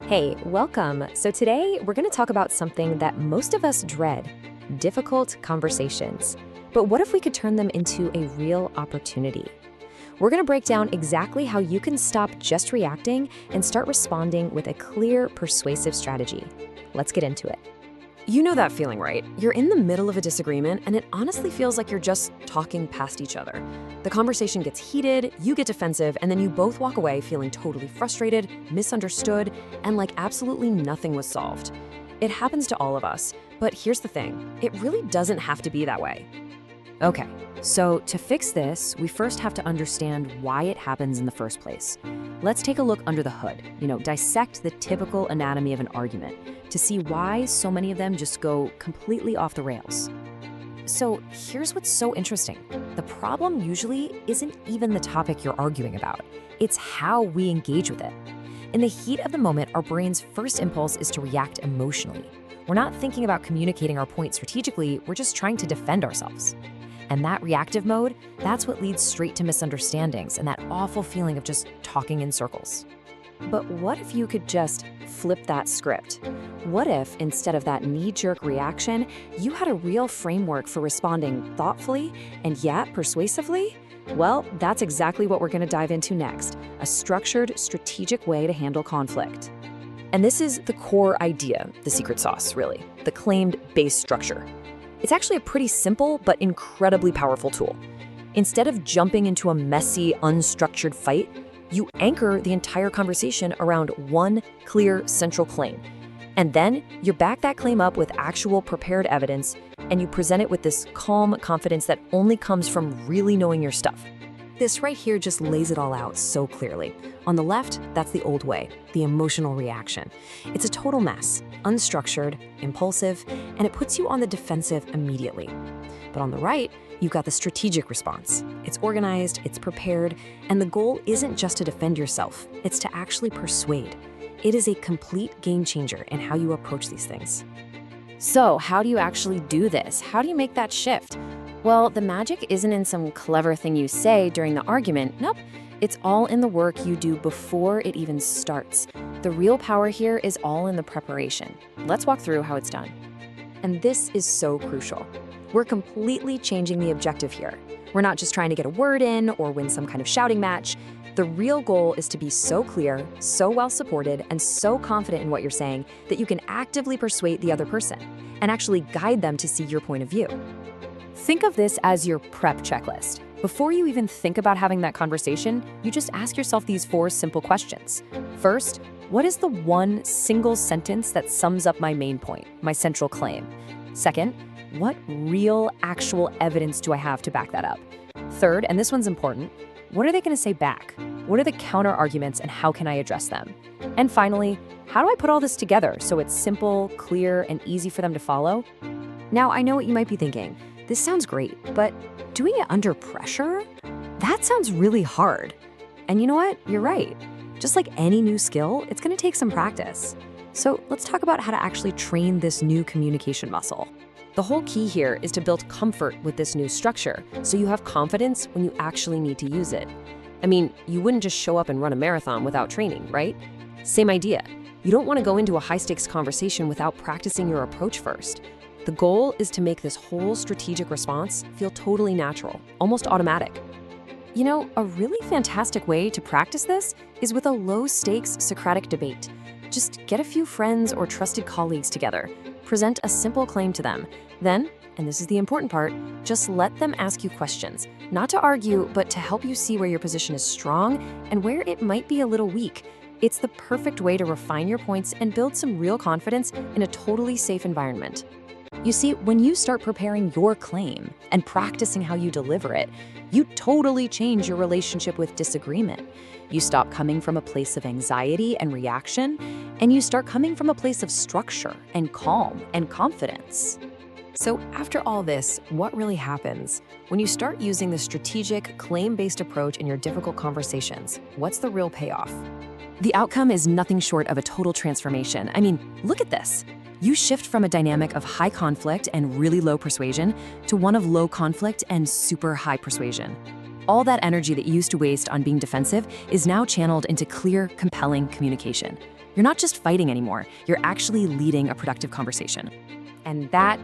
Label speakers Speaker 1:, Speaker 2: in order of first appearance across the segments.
Speaker 1: Hey, welcome. So today we're going to talk about something that most of us dread, difficult conversations. But what if we could turn them into a real opportunity? We're going to break down exactly how you can stop just reacting and start responding with a clear, persuasive strategy. Let's get into it.
Speaker 2: You know that feeling, right? You're in the middle of a disagreement, and it honestly feels like you're just talking past each other. The conversation gets heated, you get defensive, and then you both walk away feeling totally frustrated, misunderstood, and like absolutely nothing was solved. It happens to all of us, but here's the thing, it really doesn't have to be that way. Okay, so to fix this, we first have to understand why it happens in the first place. Let's take a look under the hood, dissect the typical anatomy of an argument to see why so many of them just go completely off the rails. So here's what's so interesting. The problem usually isn't even the topic you're arguing about. It's how we engage with it. In the heat of the moment, our brain's first impulse is to react emotionally. We're not thinking about communicating our point strategically, we're just trying to defend ourselves. And that reactive mode, that's what leads straight to misunderstandings and that awful feeling of just talking in circles. But what if you could just flip that script? What if, instead of that knee-jerk reaction, you had a real framework for responding thoughtfully and yet persuasively? Well, that's exactly what we're going to dive into next, a structured, strategic way to handle conflict. And this is the core idea, the secret sauce, really, the claimed base structure. It's actually a pretty simple but incredibly powerful tool. Instead of jumping into a messy, unstructured fight, you anchor the entire conversation around one clear central claim. And then you back that claim up with actual prepared evidence, and you present it with this calm confidence that only comes from really knowing your stuff. This right here just lays it all out so clearly. On the left, that's the old way, the emotional reaction. It's a total mess, unstructured, impulsive, and it puts you on the defensive immediately. But on the right, you've got the strategic response. It's organized, it's prepared, and the goal isn't just to defend yourself, it's to actually persuade. It is a complete game changer in how you approach these things. So, how do you actually do this? How do you make that shift? Well, the magic isn't in some clever thing you say during the argument. Nope. It's all in the work you do before it even starts. The real power here is all in the preparation. Let's walk through how it's done. And this is so crucial. We're completely changing the objective here. We're not just trying to get a word in or win some kind of shouting match. The real goal is to be so clear, so well supported, and so confident in what you're saying that you can actively persuade the other person and actually guide them to see your point of view. Think of this as your prep checklist. Before you even think about having that conversation, you just ask yourself these 4 simple questions. First, what is the one single sentence that sums up my main point, my central claim? Second, what real, actual evidence do I have to back that up? Third, and this one's important, what are they going to say back? What are the counter arguments and how can I address them? And finally, how do I put all this together so it's simple, clear, and easy for them to follow? Now, I know what you might be thinking. This sounds great, but doing it under pressure? That sounds really hard. And you know what? You're right. Just like any new skill, it's going to take some practice. So let's talk about how to actually train this new communication muscle. The whole key here is to build comfort with this new structure so you have confidence when you actually need to use it. I mean, you wouldn't just show up and run a marathon without training, right? Same idea. You don't want to go into a high-stakes conversation without practicing your approach first. The goal is to make this whole strategic response feel totally natural, almost automatic. You know, a really fantastic way to practice this is with a low-stakes Socratic debate. Just get a few friends or trusted colleagues together, present a simple claim to them, then, and this is the important part, just let them ask you questions, not to argue, but to help you see where your position is strong and where it might be a little weak. It's the perfect way to refine your points and build some real confidence in a totally safe environment. You see, when you start preparing your claim and practicing how you deliver it, you totally change your relationship with disagreement. You stop coming from a place of anxiety and reaction, and you start coming from a place of structure and calm and confidence. So after all this, what really happens? When you start using the strategic, claim-based approach in your difficult conversations, what's the real payoff? The outcome is nothing short of a total transformation. I mean, look at this. You shift from a dynamic of high conflict and really low persuasion to one of low conflict and super high persuasion. All that energy that you used to waste on being defensive is now channeled into clear, compelling communication. You're not just fighting anymore, you're actually leading a productive conversation.
Speaker 1: And that,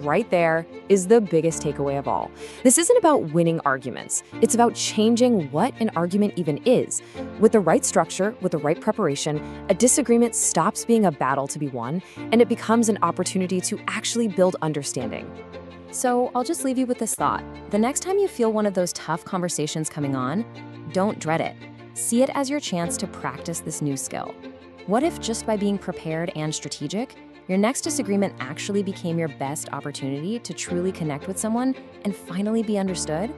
Speaker 1: right there, is the biggest takeaway of all. This isn't about winning arguments. It's about changing what an argument even is. With the right structure, with the right preparation, a disagreement stops being a battle to be won, and it becomes an opportunity to actually build understanding. So I'll just leave you with this thought. The next time you feel one of those tough conversations coming on, don't dread it. See it as your chance to practice this new skill. What if just by being prepared and strategic, your next disagreement actually became your best opportunity to truly connect with someone and finally be understood?